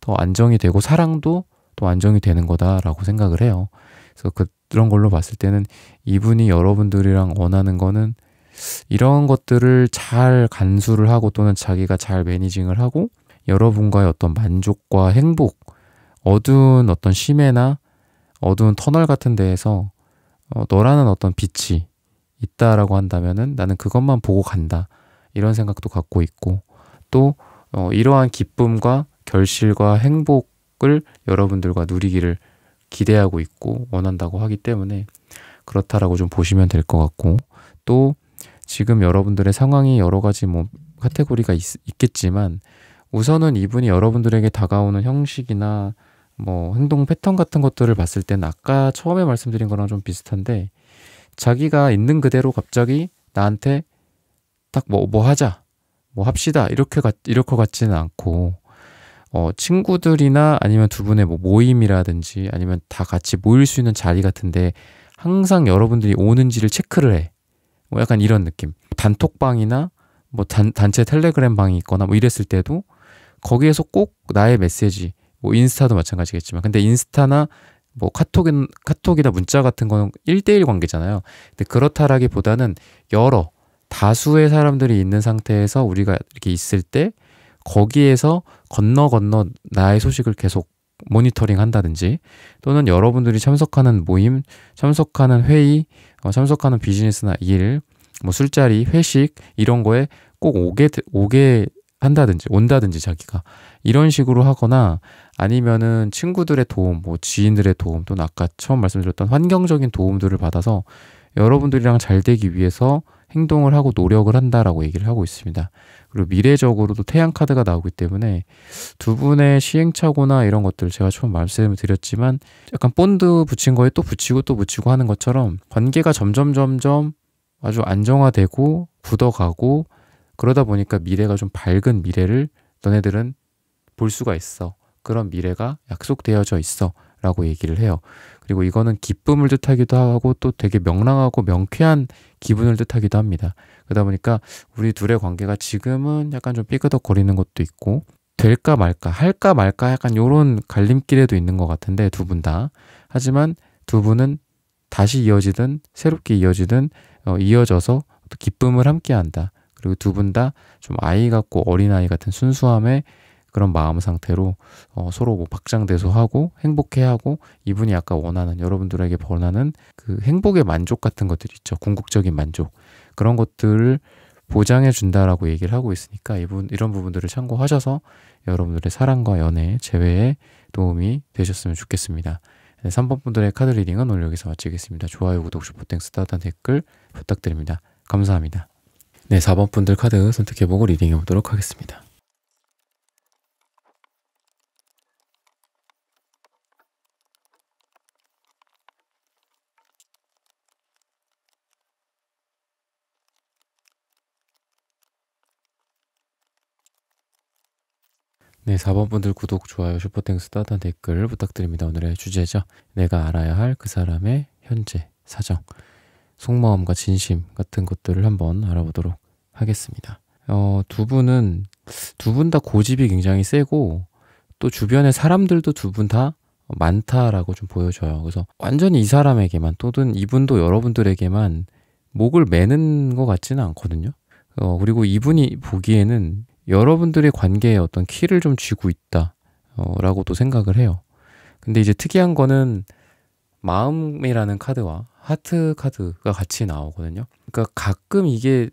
더 안정이 되고 사랑도 또 안정이 되는 거다라고 생각을 해요. 그래서 그런 걸로 봤을 때는 이분이 여러분들이랑 원하는 거는 이런 것들을 잘 간수를 하고 또는 자기가 잘 매니징을 하고 여러분과의 어떤 만족과 행복, 어두운 어떤 심해나 어두운 터널 같은 데에서 너라는 어떤 빛이 있다라고 한다면은 나는 그것만 보고 간다. 이런 생각도 갖고 있고 또 이러한 기쁨과 결실과 행복을 여러분들과 누리기를 기대하고 있고 원한다고 하기 때문에 그렇다라고 좀 보시면 될 것 같고, 또 지금 여러분들의 상황이 여러 가지 뭐 카테고리가 있겠지만 우선은 이분이 여러분들에게 다가오는 형식이나 뭐 행동 패턴 같은 것들을 봤을 때는 아까 처음에 말씀드린 거랑 좀 비슷한데, 자기가 있는 그대로 갑자기 나한테 딱 뭐 하자, 뭐 합시다 이럴 것 같지는 않고, 친구들이나 아니면 두 분의 뭐 모임이라든지 아니면 다 같이 모일 수 있는 자리 같은데 항상 여러분들이 오는지를 체크를 해. 뭐 약간 이런 느낌. 단톡방이나 뭐 단체 텔레그램 방이 있거나 뭐 이랬을 때도 거기에서 꼭 나의 메시지, 뭐 인스타도 마찬가지겠지만, 근데 인스타나 뭐 카톡이나 문자 같은 거는 1대1 관계잖아요. 근데 그렇다라기보다는 다수의 사람들이 있는 상태에서 우리가 이렇게 있을 때 거기에서 건너 나의 소식을 계속 모니터링 한다든지, 또는 여러분들이 참석하는 모임, 참석하는 회의, 참석하는 비즈니스나 일, 뭐 술자리, 회식 이런 거에 꼭 오게 온다든지 자기가 이런 식으로 하거나, 아니면은 친구들의 도움, 뭐 지인들의 도움, 또는 아까 처음 말씀드렸던 환경적인 도움들을 받아서 여러분들이랑 잘 되기 위해서 행동을 하고 노력을 한다라고 얘기를 하고 있습니다. 그리고 미래적으로도 태양 카드가 나오기 때문에 두 분의 시행착오나 이런 것들, 제가 처음 말씀을 드렸지만 약간 본드 붙인 거에 또 붙이고 하는 것처럼 관계가 점점 아주 안정화되고 굳어가고, 그러다 보니까 미래가 좀 밝은 미래를 너네들은 볼 수가 있어. 그런 미래가 약속되어져 있어 라고 얘기를 해요. 그리고 이거는 기쁨을 뜻하기도 하고 또 되게 명랑하고 명쾌한 기분을 뜻하기도 합니다. 그러다 보니까 우리 둘의 관계가 지금은 약간 좀 삐그덕거리는 것도 있고, 될까 말까, 할까 말까 약간 요런 갈림길에도 있는 것 같은데, 두 분 다. 하지만 두 분은 다시 이어지든 새롭게 이어지든 이어져서 또 기쁨을 함께 한다. 그리고 두 분 다 좀 아이 같고 어린아이 같은 순수함의 그런 마음 상태로 서로 뭐 박장대소하고 행복해하고, 이분이 아까 원하는, 여러분들에게 원하는 그 행복의 만족 같은 것들 있죠. 궁극적인 만족. 그런 것들을 보장해 준다라고 얘기를 하고 있으니까 이런 부분들을 참고하셔서 여러분들의 사랑과 연애, 재회에 도움이 되셨으면 좋겠습니다. 네, 3번 분들의 카드 리딩은 오늘 여기서 마치겠습니다. 좋아요, 구독, 슈퍼땡스, 따뜻한 댓글 부탁드립니다. 감사합니다. 네, 4번 분들 카드 선택해보고 리딩해보도록 하겠습니다. 네, 4번 분들 구독, 좋아요, 슈퍼땡스, 따뜻한 댓글 부탁드립니다. 오늘의 주제죠. 내가 알아야 할 그 사람의 현재 사정, 속마음과 진심 같은 것들을 한번 알아보도록 하겠습니다. 두 분 다 고집이 굉장히 세고, 또 주변의 사람들도 두 분 다 많다라고 좀 보여져요. 그래서 완전히 이 사람에게만, 또는 이분도 여러분들에게만 목을 매는 것 같지는 않거든요. 그리고 이분이 보기에는 여러분들의 관계에 어떤 키를 좀 쥐고 있다 라고도 생각을 해요. 근데 이제 특이한 거는 마음이라는 카드와 하트 카드가 같이 나오거든요. 그러니까 가끔 이게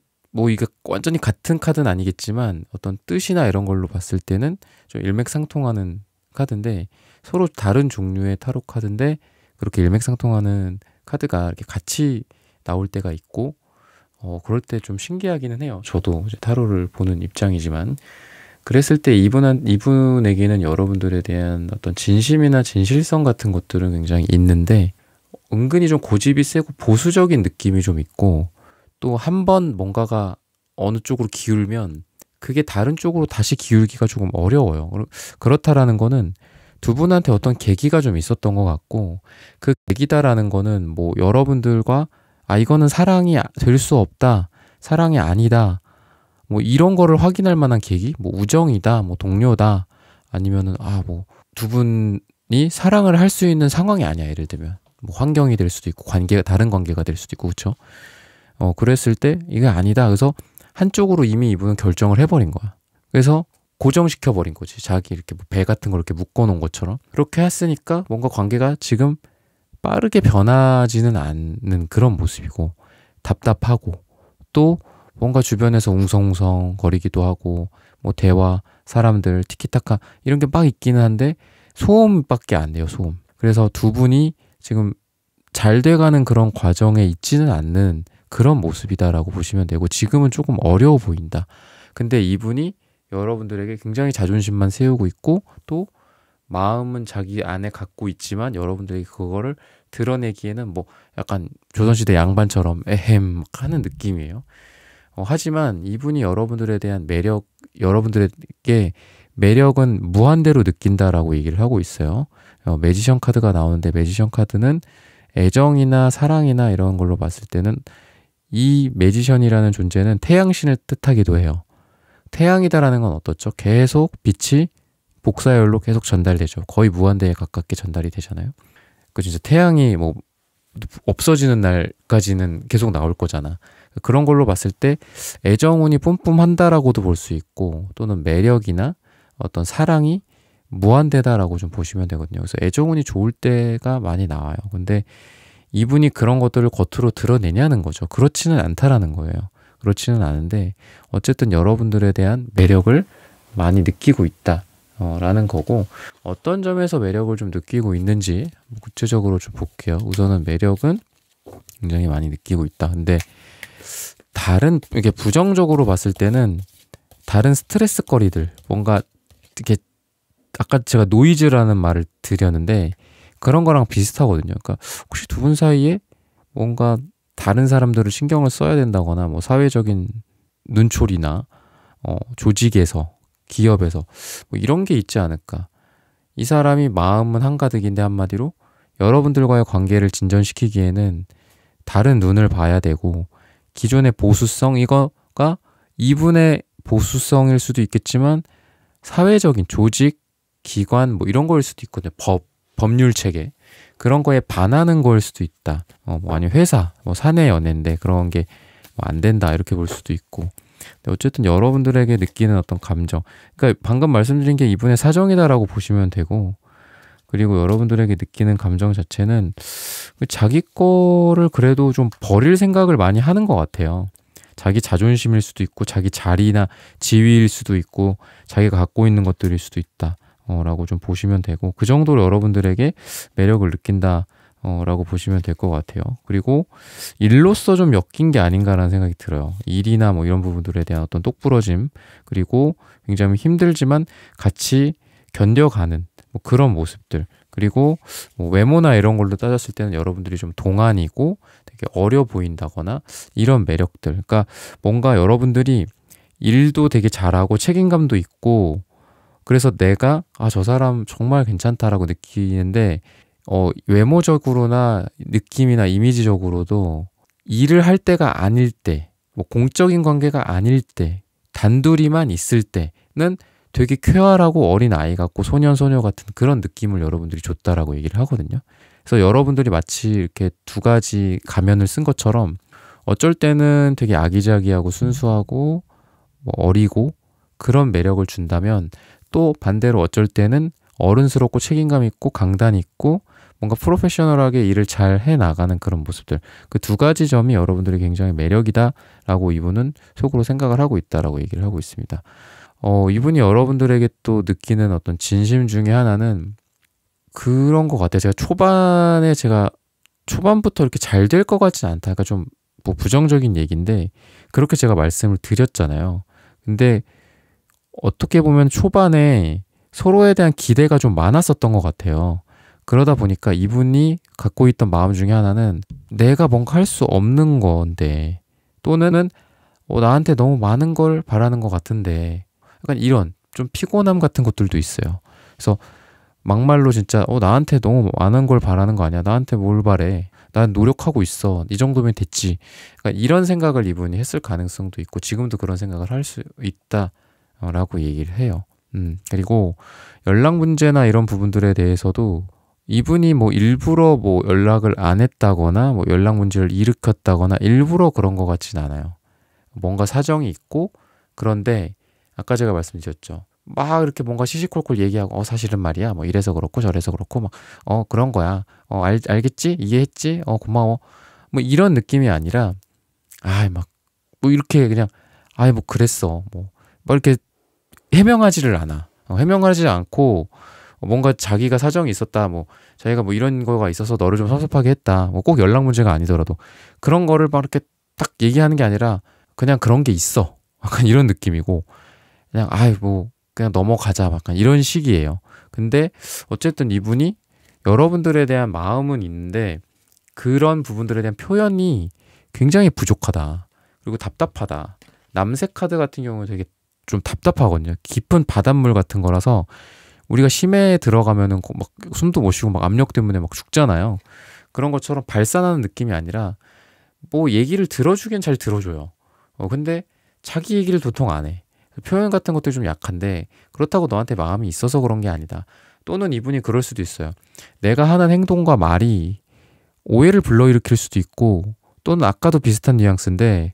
완전히 같은 카드는 아니겠지만 어떤 뜻이나 이런 걸로 봤을 때는 좀 일맥상통하는 카드인데, 서로 다른 종류의 타로 카드인데 그렇게 일맥상통하는 카드가 이렇게 같이 나올 때가 있고, 그럴 때 좀 신기하기는 해요. 저도 이제 타로를 보는 입장이지만, 그랬을 때 이분에게는 여러분들에 대한 어떤 진심이나 진실성 같은 것들은 굉장히 있는데, 은근히 좀 고집이 세고 보수적인 느낌이 좀 있고, 또 한 번 뭔가가 어느 쪽으로 기울면 그게 다른 쪽으로 다시 기울기가 조금 어려워요. 그렇다라는 거는 두 분한테 어떤 계기가 좀 있었던 것 같고, 그 계기다라는 거는 뭐 여러분들과 이거는 사랑이 될 수 없다, 사랑이 아니다, 뭐 이런 거를 확인할 만한 계기, 뭐 우정이다, 뭐 동료다, 아니면은 뭐 두 분이 사랑을 할 수 있는 상황이 아니야. 예를 들면 뭐 환경이 될 수도 있고 다른 관계가 될 수도 있고, 그렇죠? 그랬을 때 이게 아니다. 그래서 한쪽으로 이미 이분은 결정을 해버린 거야. 그래서 고정시켜버린 거지. 자기 이렇게 뭐 배 같은 걸 이렇게 묶어놓은 것처럼. 그렇게 했으니까 뭔가 관계가 지금 빠르게 변하지는 않는 그런 모습이고, 답답하고, 또 뭔가 주변에서 웅성웅성 거리기도 하고, 뭐 대화 사람들, 티키타카 이런 게 막 있기는 한데 소음밖에 안 돼요, 소음. 그래서 두 분이 지금 잘 돼가는 그런 과정에 있지는 않는 그런 모습이다라고 보시면 되고, 지금은 조금 어려워 보인다. 근데 이분이 여러분들에게 굉장히 자존심만 세우고 있고, 또 마음은 자기 안에 갖고 있지만 여러분들이 그거를 드러내기에는 뭐 약간 조선시대 양반처럼 에헴 막 하는 느낌이에요. 하지만 이분이 여러분들에 대한 매력, 여러분들에게 매력은 무한대로 느낀다라고 얘기를 하고 있어요. 매지션 카드가 나오는데, 매지션 카드는 애정이나 사랑이나 이런 걸로 봤을 때는 이 매지션이라는 존재는 태양신을 뜻하기도 해요. 태양이다라는 건 어떻죠? 계속 빛이 복사열로 계속 전달되죠. 거의 무한대에 가깝게 전달이 되잖아요. 그 진짜 태양이 뭐 없어지는 날까지는 계속 나올 거잖아. 그런 걸로 봤을 때 애정운이 뿜뿜한다라고도 볼 수 있고, 또는 매력이나 어떤 사랑이 무한대다라고 좀 보시면 되거든요. 그래서 애정운이 좋을 때가 많이 나와요. 근데 이분이 그런 것들을 겉으로 드러내냐는 거죠. 그렇지는 않다라는 거예요. 그렇지는 않은데 어쨌든 여러분들에 대한 매력을 많이 느끼고 있다 라는 거고, 어떤 점에서 매력을 좀 느끼고 있는지 구체적으로 좀 볼게요. 우선은 매력은 굉장히 많이 느끼고 있다. 근데 다른, 이게 부정적으로 봤을 때는 다른 스트레스거리들, 뭔가 이렇게 아까 제가 노이즈라는 말을 드렸는데 그런 거랑 비슷하거든요. 그러니까 혹시 두 분 사이에 뭔가 다른 사람들을 신경을 써야 된다거나, 뭐 사회적인 눈초리나 조직에서, 기업에서 뭐 이런 게 있지 않을까. 이 사람이 마음은 한가득인데 한마디로 여러분들과의 관계를 진전시키기에는 다른 눈을 봐야 되고, 기존의 보수성, 이거가 이분의 보수성일 수도 있겠지만 사회적인 조직, 기관 뭐 이런 거일 수도 있거든요. 법률 체계 그런 거에 반하는 거일 수도 있다. 뭐 아니면 회사, 뭐 사내 연애인데 그런 게 안 된다 이렇게 볼 수도 있고. 근데 어쨌든 여러분들에게 느끼는 어떤 감정, 그러니까 방금 말씀드린 게 이분의 사정이다라고 보시면 되고, 그리고 여러분들에게 느끼는 감정 자체는 자기 거를 그래도 좀 버릴 생각을 많이 하는 것 같아요. 자기 자존심일 수도 있고, 자기 자리나 지위일 수도 있고, 자기가 갖고 있는 것들일 수도 있다 라고 좀 보시면 되고, 그 정도로 여러분들에게 매력을 느낀다 라고 보시면 될 것 같아요. 그리고 일로서 좀 엮인 게 아닌가라는 생각이 들어요. 일이나 뭐 이런 부분들에 대한 어떤 똑부러짐, 그리고 굉장히 힘들지만 같이 견뎌가는 뭐 그런 모습들, 그리고 뭐 외모나 이런 걸로 따졌을 때는 여러분들이 좀 동안이고 되게 어려 보인다거나 이런 매력들. 그러니까 뭔가 여러분들이 일도 되게 잘하고 책임감도 있고, 그래서 내가 저 사람 정말 괜찮다라고 느끼는데 외모적으로나 느낌이나 이미지적으로도 일을 할 때가 아닐 때, 뭐 공적인 관계가 아닐 때, 단둘이만 있을 때는 되게 쾌활하고 어린 아이 같고 소년 소녀 같은 그런 느낌을 여러분들이 줬다라고 얘기를 하거든요. 그래서 여러분들이 마치 이렇게 두 가지 가면을 쓴 것처럼 어쩔 때는 되게 아기자기하고 순수하고 뭐 어리고 그런 매력을 준다면, 또 반대로 어쩔 때는 어른스럽고 책임감 있고 강단 있고 뭔가 프로페셔널하게 일을 잘 해나가는 그런 모습들, 그 두 가지 점이 여러분들이 굉장히 매력이다라고 이분은 속으로 생각을 하고 있다라고 얘기를 하고 있습니다. 이분이 여러분들에게 또 느끼는 어떤 진심 중에 하나는 그런 것 같아요. 제가 초반부터 이렇게 잘 될 것 같진 않다. 그러니까 좀 뭐 부정적인 얘기인데 그렇게 제가 말씀을 드렸잖아요. 근데 어떻게 보면 초반에 서로에 대한 기대가 좀 많았었던 것 같아요. 그러다 보니까 이분이 갖고 있던 마음 중에 하나는 내가 뭔가 할 수 없는 건데, 또는 나한테 너무 많은 걸 바라는 것 같은데, 약간 이런 좀 피곤함 같은 것들도 있어요. 그래서 막말로 진짜 나한테 너무 많은 걸 바라는 거 아니야? 나한테 뭘 바래? 난 노력하고 있어. 이 정도면 됐지. 그러니까 이런 생각을 이분이 했을 가능성도 있고, 지금도 그런 생각을 할 수 있다라고 얘기를 해요. 그리고 연락 문제나 이런 부분들에 대해서도 이분이 뭐 일부러 뭐 연락을 안 했다거나 뭐 연락 문제를 일으켰다거나 일부러 그런 것 같진 않아요. 뭔가 사정이 있고, 그런데 아까 제가 말씀드렸죠. 막 이렇게 뭔가 시시콜콜 얘기하고 사실은 말이야 뭐 이래서 그렇고 저래서 그렇고 막 그런 거야. 알겠지? 이해했지? 고마워. 뭐 이런 느낌이 아니라 막 뭐 이렇게 그냥 뭐 그랬어. 뭐 이렇게 해명하지를 않아. 해명하지 않고 뭔가 자기가 사정이 있었다, 뭐 자기가 뭐 이런 거가 있어서 너를 좀 섭섭하게 했다, 뭐 꼭 연락 문제가 아니더라도 그런 거를 막 이렇게 딱 얘기하는 게 아니라 그냥 그런 게 있어. 약간 이런 느낌이고 그냥 아이 뭐 그냥 넘어가자 약간 이런 식이에요. 근데 어쨌든 이분이 여러분들에 대한 마음은 있는데 그런 부분들에 대한 표현이 굉장히 부족하다. 그리고 답답하다. 남색 카드 같은 경우는 되게 좀 답답하거든요. 깊은 바닷물 같은 거라서 우리가 심해에 들어가면은 막 숨도 못 쉬고 막 압력 때문에 막 죽잖아요. 그런 것처럼 발산하는 느낌이 아니라 뭐 얘기를 들어주긴 잘 들어줘요. 근데 자기 얘기를 도통 안 해. 표현 같은 것도 좀 약한데 그렇다고 너한테 마음이 있어서 그런 게 아니다. 또는 이분이 그럴 수도 있어요. 내가 하는 행동과 말이 오해를 불러일으킬 수도 있고 또는 아까도 비슷한 뉘앙스인데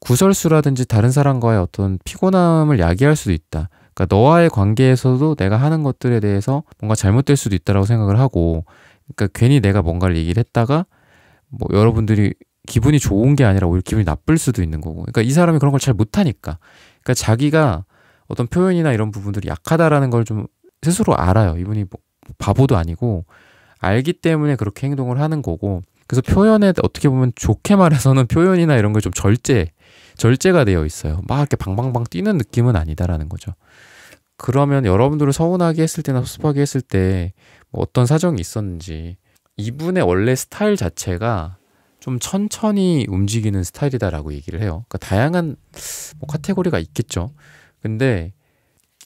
구설수라든지 다른 사람과의 어떤 피곤함을 야기할 수도 있다. 그러니까 너와의 관계에서도 내가 하는 것들에 대해서 뭔가 잘못될 수도 있다라고 생각을 하고 그러니까 괜히 내가 뭔가를 얘기를 했다가 뭐 여러분들이 기분이 좋은 게 아니라 오히려 기분이 나쁠 수도 있는 거고 그러니까 이 사람이 그런 걸 잘 못하니까 그러니까 자기가 어떤 표현이나 이런 부분들이 약하다라는 걸 좀 스스로 알아요. 이분이 뭐 바보도 아니고 알기 때문에 그렇게 행동을 하는 거고 그래서 표현에 어떻게 보면 좋게 말해서는 표현이나 이런 걸 좀 절제가 되어 있어요. 막 이렇게 방방방 뛰는 느낌은 아니다라는 거죠. 그러면 여러분들을 서운하게 했을 때나 섭섭하게 했을 때 뭐 어떤 사정이 있었는지 이분의 원래 스타일 자체가 좀 천천히 움직이는 스타일이다라고 얘기를 해요. 그러니까 다양한 뭐 카테고리가 있겠죠. 근데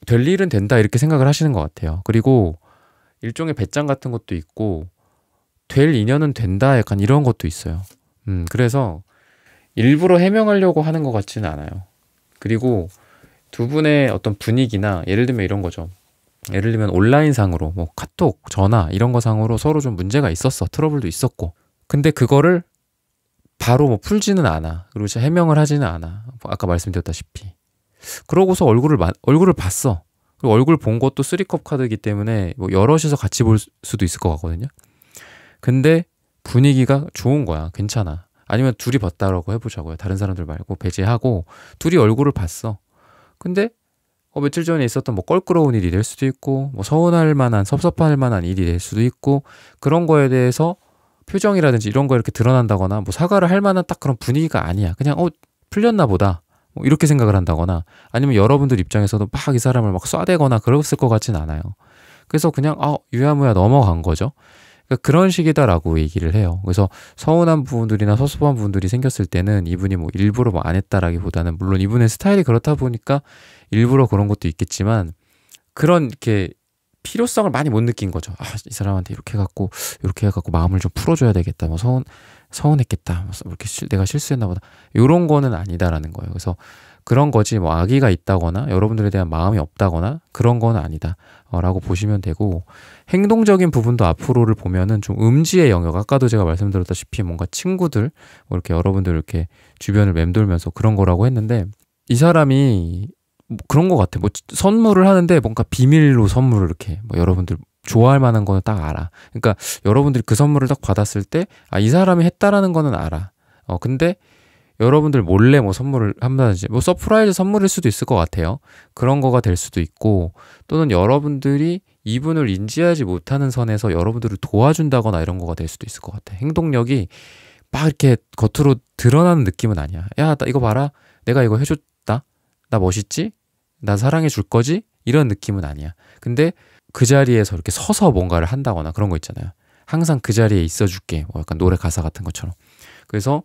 될 일은 된다 이렇게 생각을 하시는 것 같아요. 그리고 일종의 배짱 같은 것도 있고 될 인연은 된다 약간 이런 것도 있어요. 그래서 일부러 해명하려고 하는 것 같지는 않아요. 그리고 두 분의 어떤 분위기나 예를 들면 이런 거죠. 예를 들면 온라인상으로 뭐 카톡, 전화 이런 거 상으로 서로 좀 문제가 있었어. 트러블도 있었고. 근데 그거를 바로 뭐 풀지는 않아. 그리고 진짜 해명을 하지는 않아. 아까 말씀드렸다시피. 그러고서 얼굴을 봤어. 그리고 얼굴 본 것도 3컵 카드이기 때문에 뭐 여럿이서 같이 볼 수도 있을 것 같거든요. 근데 분위기가 좋은 거야. 괜찮아. 아니면 둘이 봤다라고 해보자고요. 다른 사람들 말고 배제하고 둘이 얼굴을 봤어. 근데 며칠 전에 있었던 뭐 껄끄러운 일이 될 수도 있고 뭐 서운할 만한 섭섭할 만한 일이 될 수도 있고 그런 거에 대해서 표정이라든지 이런 거 이렇게 드러난다거나 뭐 사과를 할 만한 딱 그런 분위기가 아니야. 그냥 풀렸나 보다. 뭐 이렇게 생각을 한다거나 아니면 여러분들 입장에서도 막 이 사람을 막 쏴대거나 그랬을 것 같진 않아요. 그래서 그냥 유야무야 넘어간 거죠. 그러니까 그런 식이다라고 얘기를 해요. 그래서 서운한 부분들이나 섭섭한 부분들이 생겼을 때는 이분이 뭐 일부러 뭐 안 했다라기보다는 물론 이분의 스타일이 그렇다 보니까 일부러 그런 것도 있겠지만 그런 이렇게 필요성을 많이 못 느낀 거죠. 이 사람한테 이렇게 해갖고 마음을 좀 풀어줘야 되겠다. 뭐 서운했겠다. 뭐 이렇게 내가 실수했나 보다. 이런 거는 아니다라는 거예요. 그래서 그런 거지 뭐 악의가 있다거나 여러분들에 대한 마음이 없다거나 그런 건 아니다 라고 보시면 되고 행동적인 부분도 앞으로를 보면은 좀 음지의 영역 아까도 제가 말씀드렸다시피 뭔가 친구들 뭐 이렇게 여러분들 이렇게 주변을 맴돌면서 그런 거라고 했는데 이 사람이 뭐 그런 것 같아. 뭐 선물을 하는데 뭔가 비밀로 선물을 이렇게 뭐 여러분들 좋아할 만한 거는 딱 알아. 그러니까 여러분들이 그 선물을 딱 받았을 때 이 사람이 했다라는 거는 알아. 근데 여러분들 몰래 뭐 선물을 한다든지 뭐 서프라이즈 선물일 수도 있을 것 같아요. 그런 거가 될 수도 있고 또는 여러분들이 이분을 인지하지 못하는 선에서 여러분들을 도와준다거나 이런 거가 될 수도 있을 것 같아. 행동력이 막 이렇게 겉으로 드러나는 느낌은 아니야. 야, 나 이거 봐라. 내가 이거 해줬다. 나 멋있지? 나 사랑해 줄 거지? 이런 느낌은 아니야. 근데 그 자리에서 이렇게 서서 뭔가를 한다거나 그런 거 있잖아요. 항상 그 자리에 있어줄게. 뭐 약간 노래 가사 같은 것처럼. 그래서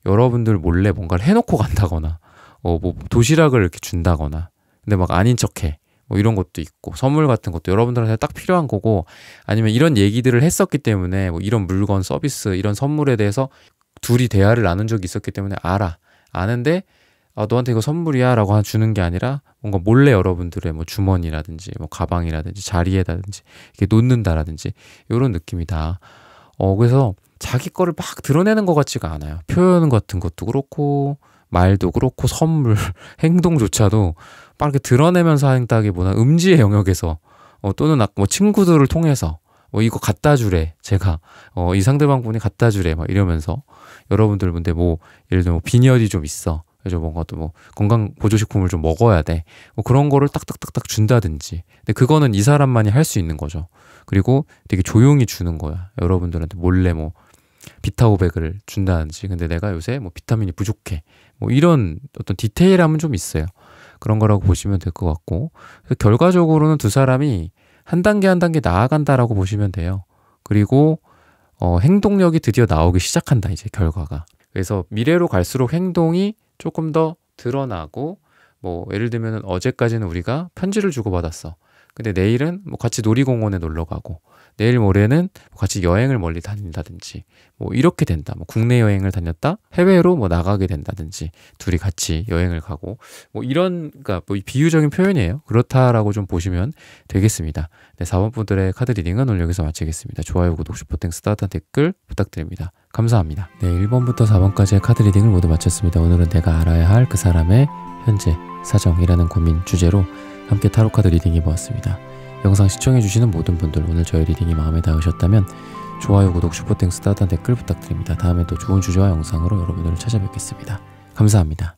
여러분들 몰래 뭔가를 해놓고 간다거나 뭐 도시락을 이렇게 준다거나 근데 막 아닌 척해 뭐 이런 것도 있고 선물 같은 것도 여러분들한테 딱 필요한 거고 아니면 이런 얘기들을 했었기 때문에 뭐 이런 물건 서비스 이런 선물에 대해서 둘이 대화를 나눈 적이 있었기 때문에 아는데 너한테 이거 선물이야 라고 주는 게 아니라 뭔가 몰래 여러분들의 뭐 주머니라든지 뭐 가방이라든지 자리에다든지 이렇게 놓는다라든지 이런 느낌이다. 그래서 자기 거를 막 드러내는 것 같지가 않아요. 표현 같은 것도 그렇고 말도 그렇고 선물, 행동조차도 막 이렇게 드러내면서 한다기보다 음지의 영역에서 또는 뭐 친구들을 통해서 뭐 이거 갖다 주래 제가 이 상대방 분이 갖다 주래 막 이러면서 여러분들 근데 뭐 예를 들면 뭐 빈혈이 좀 있어 그래서 뭔가 또 뭐 건강 보조식품을 좀 먹어야 돼. 뭐 그런 거를 딱딱딱딱 준다든지. 근데 그거는 이 사람만이 할 수 있는 거죠. 그리고 되게 조용히 주는 거야. 여러분들한테 몰래 뭐 비타오백을 준다든지. 근데 내가 요새 뭐 비타민이 부족해. 뭐 이런 어떤 디테일함은 좀 있어요. 그런 거라고 보시면 될 것 같고. 그래서 결과적으로는 두 사람이 한 단계 한 단계 나아간다라고 보시면 돼요. 그리고 행동력이 드디어 나오기 시작한다, 이제 결과가. 그래서 미래로 갈수록 행동이 조금 더 드러나고, 뭐 예를 들면 어제까지는 우리가 편지를 주고받았어. 근데 내일은 뭐 같이 놀이공원에 놀러 가고, 내일 모레는 같이 여행을 멀리 다닌다든지, 뭐 이렇게 된다. 뭐 국내 여행을 다녔다 해외로 뭐 나가게 된다든지, 둘이 같이 여행을 가고, 뭐 이런, 그러니까 뭐 비유적인 표현이에요. 그렇다라고 좀 보시면 되겠습니다. 네, 4번 분들의 카드 리딩은 오늘 여기서 마치겠습니다. 좋아요, 구독, 슈퍼땡스, 따뜻한 댓글 부탁드립니다. 감사합니다. 네, 1번부터 4번까지의 카드 리딩을 모두 마쳤습니다. 오늘은 내가 알아야 할 그 사람의 현재 사정이라는 고민 주제로 함께 타로 카드 리딩 해보았습니다. 영상 시청해주시는 모든 분들, 오늘 저희 리딩이 마음에 닿으셨다면 좋아요, 구독, 슈퍼땡스, 따뜻한 댓글 부탁드립니다. 다음에 또 좋은 주제와 영상으로 여러분들을 찾아뵙겠습니다. 감사합니다.